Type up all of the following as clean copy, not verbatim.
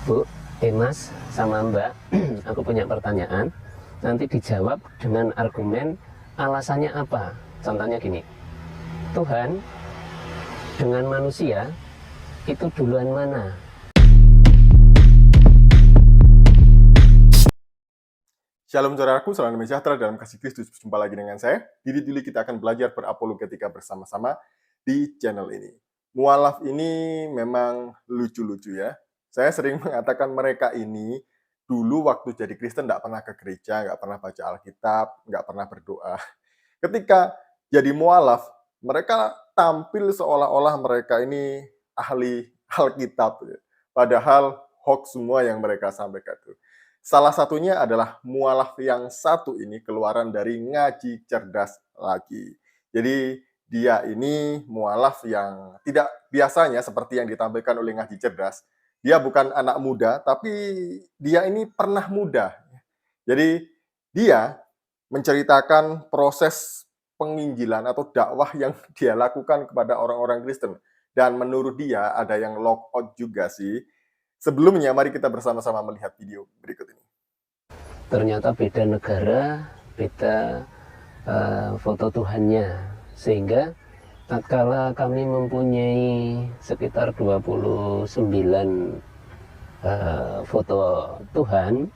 Bu, Mas, sama Mbak, aku punya pertanyaan. Nanti dijawab dengan argumen alasannya apa. Contohnya gini, Tuhan dengan manusia itu duluan mana? Shalom saudaraku, salam damai sejahtera dalam kasih Kristus. Berjumpa lagi dengan saya. Dili kita akan belajar berapologetika bersama-sama di channel ini. Mualaf ini memang lucu-lucu ya. Saya sering mengatakan mereka ini dulu waktu jadi Kristen nggak pernah ke gereja, nggak pernah baca Alkitab, nggak pernah berdoa. Ketika jadi mualaf, mereka tampil seolah-olah mereka ini ahli Alkitab. Padahal hoax semua yang mereka sampaikan itu. Salah satunya adalah mualaf yang satu ini keluaran dari Ngaji Cerdas Lagi. Jadi dia ini mualaf yang tidak biasanya seperti yang ditampilkan oleh Ngaji Cerdas. Dia bukan anak muda, tapi dia ini pernah muda. Jadi dia menceritakan proses penginjilan atau dakwah yang dia lakukan kepada orang-orang Kristen. Dan menurut dia ada yang lock out juga sih. Sebelumnya, mari kita bersama-sama melihat video berikut ini. Ternyata beda negara, beda foto Tuhannya. Sehingga tatkala kami mempunyai sekitar 29 foto Tuhan,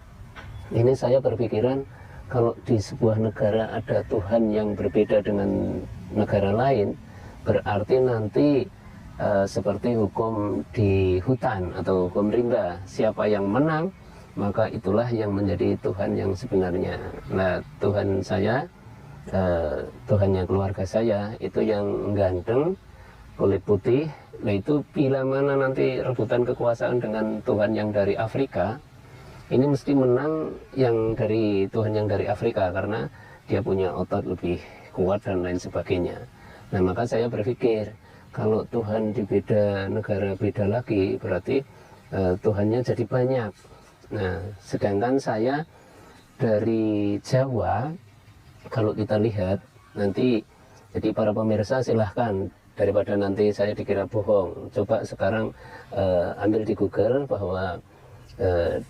ini saya berpikiran kalau di sebuah negara ada Tuhan yang berbeda dengan negara lain, berarti nanti seperti hukum di hutan atau hukum rimba, siapa yang menang maka itulah yang menjadi Tuhan yang sebenarnya. Nah, Tuhan saya, Tuhannya keluarga saya itu yang ganteng, kulit putih. Nah, itu bila mana nanti rebutan kekuasaan dengan Tuhan yang dari Afrika, ini mesti menang yang dari Tuhan yang dari Afrika karena dia punya otot lebih kuat dan lain sebagainya. Nah, maka saya berpikir kalau Tuhan di beda negara beda lagi berarti Tuhannya jadi banyak. Nah, sedangkan saya dari Jawa, kalau kita lihat nanti, jadi para pemirsa silahkan, daripada nanti saya dikira bohong, coba sekarang ambil di Google bahwa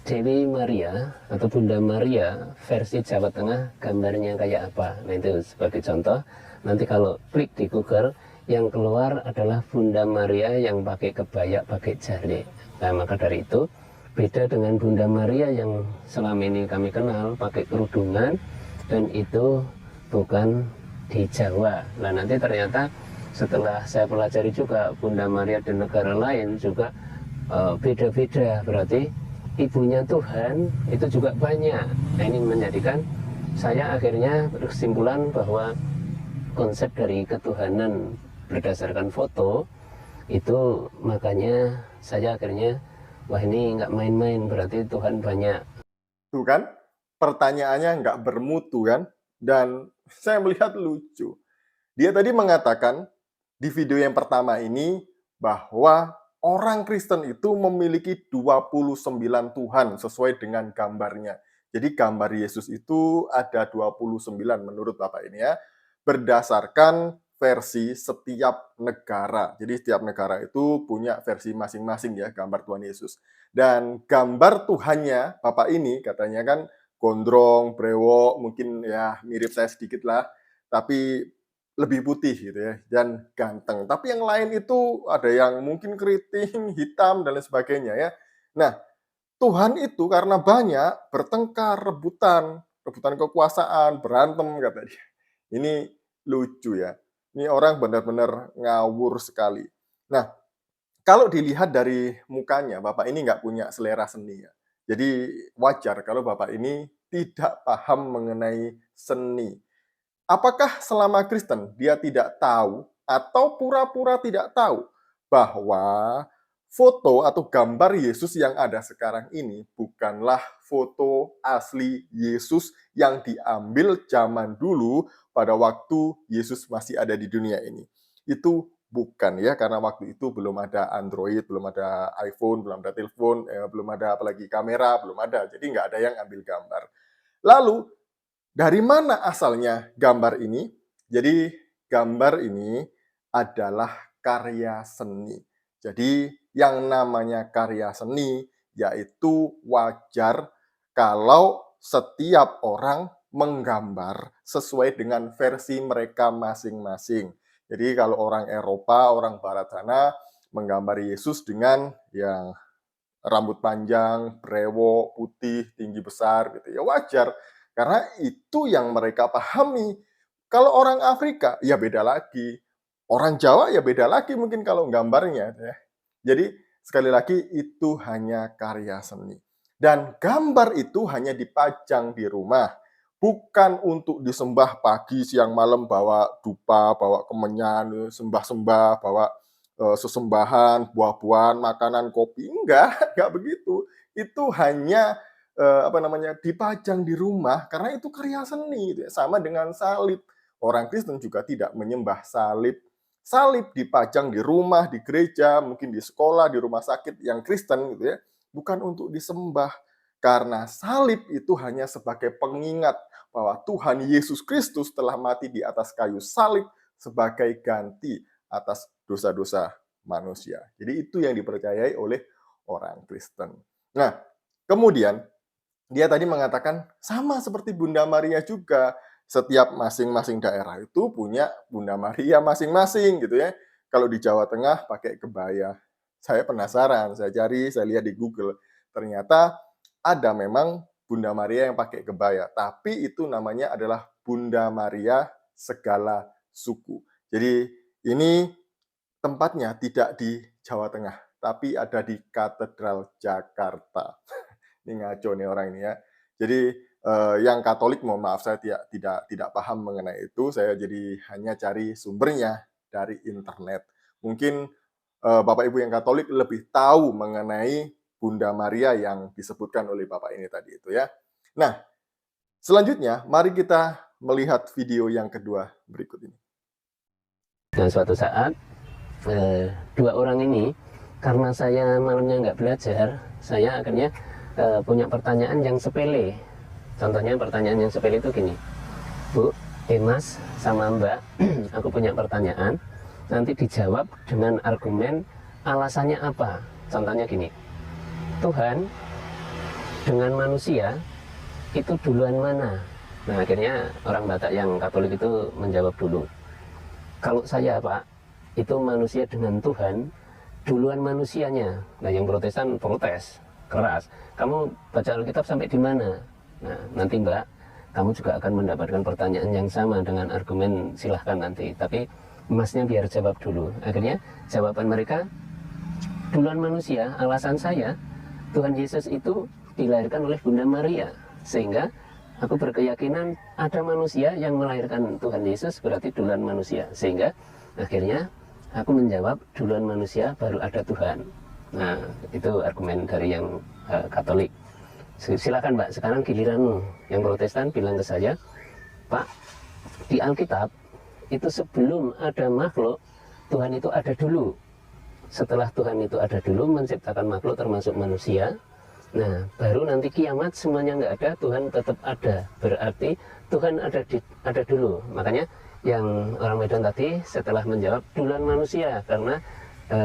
Dewi Maria atau Bunda Maria versi Jawa Tengah gambarnya kayak apa. Nah, itu sebagai contoh. Nanti kalau klik di Google, yang keluar adalah Bunda Maria yang pakai kebaya, pakai jari. Nah, maka dari itu beda dengan Bunda Maria yang selama ini kami kenal pakai kerudungan, dan itu bukan di Jawa. Nah, nanti ternyata setelah saya pelajari juga Bunda Maria di negara lain juga beda-beda, berarti ibunya Tuhan itu juga banyak. Nah, ini menjadikan saya akhirnya berkesimpulan bahwa konsep dari ketuhanan berdasarkan foto itu, makanya saya akhirnya wah, ini nggak main-main, berarti Tuhan banyak. Tuh kan, pertanyaannya nggak bermutu kan? Dan saya melihat lucu. Dia tadi mengatakan di video yang pertama ini bahwa orang Kristen itu memiliki 29 Tuhan sesuai dengan gambarnya. Jadi gambar Yesus itu ada 29 menurut Bapak ini ya, berdasarkan versi setiap negara. Jadi setiap negara itu punya versi masing-masing ya gambar Tuhan Yesus. Dan gambar Tuhannya Bapak ini katanya kan gondrong, brewok, mungkin ya mirip saya sedikit lah, tapi lebih putih gitu ya, dan ganteng. Tapi yang lain itu ada yang mungkin keriting, hitam, dan lain sebagainya ya. Nah, Tuhan itu karena banyak bertengkar, rebutan, rebutan kekuasaan, berantem kata dia. Ini lucu ya. Ini orang benar-benar ngawur sekali. Nah, kalau dilihat dari mukanya, Bapak ini nggak punya selera seni ya. Jadi wajar kalau Bapak ini tidak paham mengenai seni. Apakah selama Kristen dia tidak tahu atau pura-pura tidak tahu bahwa foto atau gambar Yesus yang ada sekarang ini bukanlah foto asli Yesus yang diambil zaman dulu pada waktu Yesus masih ada di dunia ini. Itu bukan ya, karena waktu itu belum ada Android, belum ada iPhone, belum ada telepon, belum ada apalagi kamera, belum ada. Jadi nggak ada yang ambil gambar. Lalu dari mana asalnya gambar ini? Jadi gambar ini adalah karya seni. Jadi yang namanya karya seni yaitu wajar kalau setiap orang menggambar sesuai dengan versi mereka masing-masing. Jadi kalau orang Eropa, orang Barat sana menggambar Yesus dengan yang rambut panjang, brewok, putih, tinggi besar gitu ya wajar karena itu yang mereka pahami. Kalau orang Afrika ya beda lagi. Orang Jawa ya beda lagi mungkin kalau gambarnya ya. Jadi sekali lagi itu hanya karya seni. Dan gambar itu hanya dipajang di rumah, bukan untuk disembah pagi, siang, malam bawa dupa, bawa kemenyan, sembah-sembah, bawa sesembahan, buah-buahan, makanan, kopi. Enggak, enggak begitu. Itu hanya dipajang di rumah karena itu karya seni gitu ya. Sama dengan salib. Orang Kristen juga tidak menyembah salib. Salib dipajang di rumah, di gereja, mungkin di sekolah, di rumah sakit yang Kristen gitu ya, bukan untuk disembah. Karena salib itu hanya sebagai pengingat bahwa Tuhan Yesus Kristus telah mati di atas kayu salib sebagai ganti atas dosa-dosa manusia. Jadi itu yang dipercayai oleh orang Kristen. Nah, kemudian dia tadi mengatakan sama seperti Bunda Maria juga. Setiap masing-masing daerah itu punya Bunda Maria masing-masing gitu ya. Kalau di Jawa Tengah pakai kebaya. Saya penasaran, saya cari, saya lihat di Google. Ternyata ada memang Bunda Maria yang pakai kebaya, tapi itu namanya adalah Bunda Maria segala suku. Jadi ini tempatnya tidak di Jawa Tengah, tapi ada di Katedral Jakarta. Ini ngaco nih orang ini ya. Jadi yang Katolik mohon maaf saya tidak paham mengenai itu. Saya jadi hanya cari sumbernya dari internet. Mungkin Bapak Ibu yang Katolik lebih tahu mengenai Bunda Maria yang disebutkan oleh Bapak ini tadi itu ya. Nah, selanjutnya mari kita melihat video yang kedua berikut ini. Dan suatu saat dua orang ini, karena saya malamnya nggak belajar, saya akhirnya punya pertanyaan yang sepele. Contohnya pertanyaan yang sepele itu gini, Bu, Mas sama Mbak, aku punya pertanyaan, nanti dijawab dengan argumen alasannya apa. Contohnya gini, Tuhan dengan manusia itu duluan mana? Nah akhirnya orang Batak yang Katolik itu menjawab dulu, kalau saya Pak, itu manusia dengan Tuhan duluan manusianya. Nah yang Protestan protes keras, kamu baca Alkitab sampai di mana? Nah nanti Mbak, kamu juga akan mendapatkan pertanyaan yang sama dengan argumen silahkan nanti, tapi Masnya biar jawab dulu. Akhirnya jawaban mereka duluan manusia. Alasan saya, Tuhan Yesus itu dilahirkan oleh Bunda Maria, sehingga aku berkeyakinan ada manusia yang melahirkan Tuhan Yesus, berarti duluan manusia. Sehingga akhirnya aku menjawab duluan manusia baru ada Tuhan. Nah itu argumen dari yang Katolik. Silakan Mbak, sekarang giliranmu. Yang Protestan bilang ke saya, Pak, di Alkitab itu sebelum ada makhluk, Tuhan itu ada dulu. Setelah Tuhan itu ada dulu, menciptakan makhluk termasuk manusia. Nah, baru nanti kiamat semuanya nggak ada, Tuhan tetap ada. Berarti Tuhan ada dulu. Makanya yang orang Medan tadi setelah menjawab duluan manusia, karena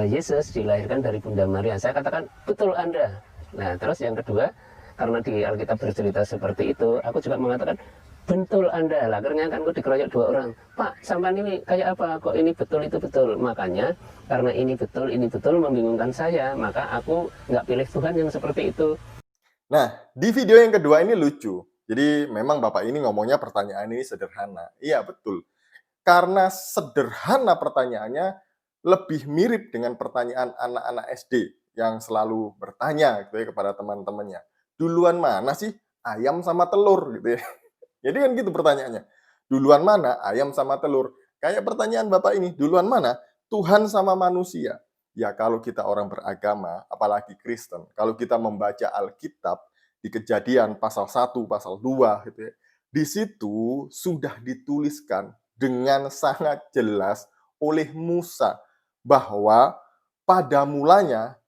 Yesus dilahirkan dari Bunda Maria. Saya katakan, betul Anda. Nah, terus yang kedua, karena di Alkitab bercerita seperti itu, aku juga mengatakan, betul Anda. Lah, akhirnya kan aku dikeroyok dua orang. Pak, sampai ini kayak apa? Kok ini betul, itu betul? Makanya, karena ini betul, membingungkan saya. Maka aku nggak pilih Tuhan yang seperti itu. Nah, di video yang kedua ini lucu. Jadi memang Bapak ini ngomongnya pertanyaan ini sederhana. Iya, betul. Karena sederhana pertanyaannya, lebih mirip dengan pertanyaan anak-anak SD yang selalu bertanya gitu ya kepada teman-temannya. Duluan mana sih ayam sama telur gitu ya. Jadi kan gitu pertanyaannya. Duluan mana ayam sama telur? Kayak pertanyaan Bapak ini, duluan mana Tuhan sama manusia? Ya kalau kita orang beragama, apalagi Kristen, kalau kita membaca Alkitab di Kejadian pasal 1, pasal 2 gitu ya. Di situ sudah dituliskan dengan sangat jelas oleh Musa bahwa pada mulanya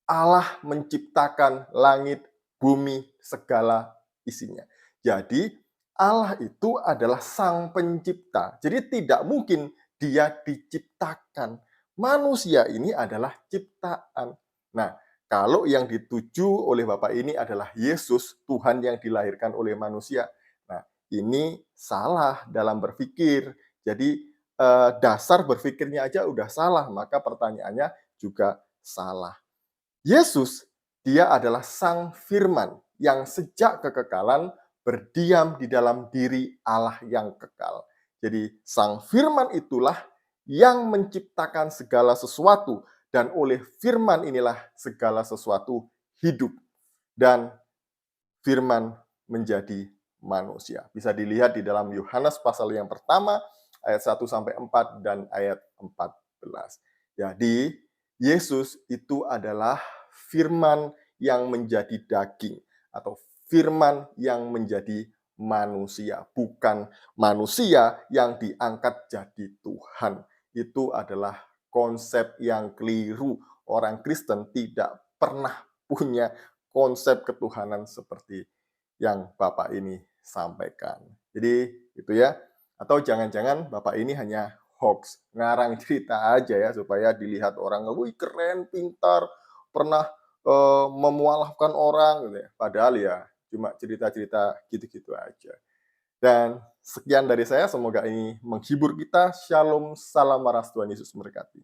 Allah menciptakan langit, bumi, segala isinya. Jadi Allah itu adalah sang pencipta. Jadi tidak mungkin dia diciptakan. Manusia ini adalah ciptaan. Nah, Kalau yang dituju oleh Bapak ini adalah Yesus, Tuhan yang dilahirkan oleh manusia. Nah, ini salah dalam berpikir. Jadi, dasar berpikirnya aja udah salah, maka pertanyaannya juga salah. Yesus, dia adalah Sang Firman yang sejak kekekalan berdiam di dalam diri Allah yang kekal. Jadi Sang Firman itulah yang menciptakan segala sesuatu dan oleh firman inilah segala sesuatu hidup dan firman menjadi manusia. Bisa dilihat di dalam Yohanes pasal yang pertama ayat 1 sampai 4 dan ayat 14. Jadi Yesus itu adalah firman yang menjadi daging atau firman yang menjadi manusia, bukan manusia yang diangkat jadi Tuhan. Itu adalah konsep yang keliru. Orang Kristen tidak pernah punya konsep ketuhanan seperti yang Bapak ini sampaikan. Jadi itu ya. Atau jangan-jangan Bapak ini hanya hoax, ngarang cerita aja ya supaya dilihat orang, wih keren, pintar, pernah memualafkan orang gitu ya. Padahal ya cuma cerita-cerita gitu-gitu aja. Dan sekian dari saya, semoga ini menghibur kita. Shalom, salam waras, Tuhan Yesus memberkati.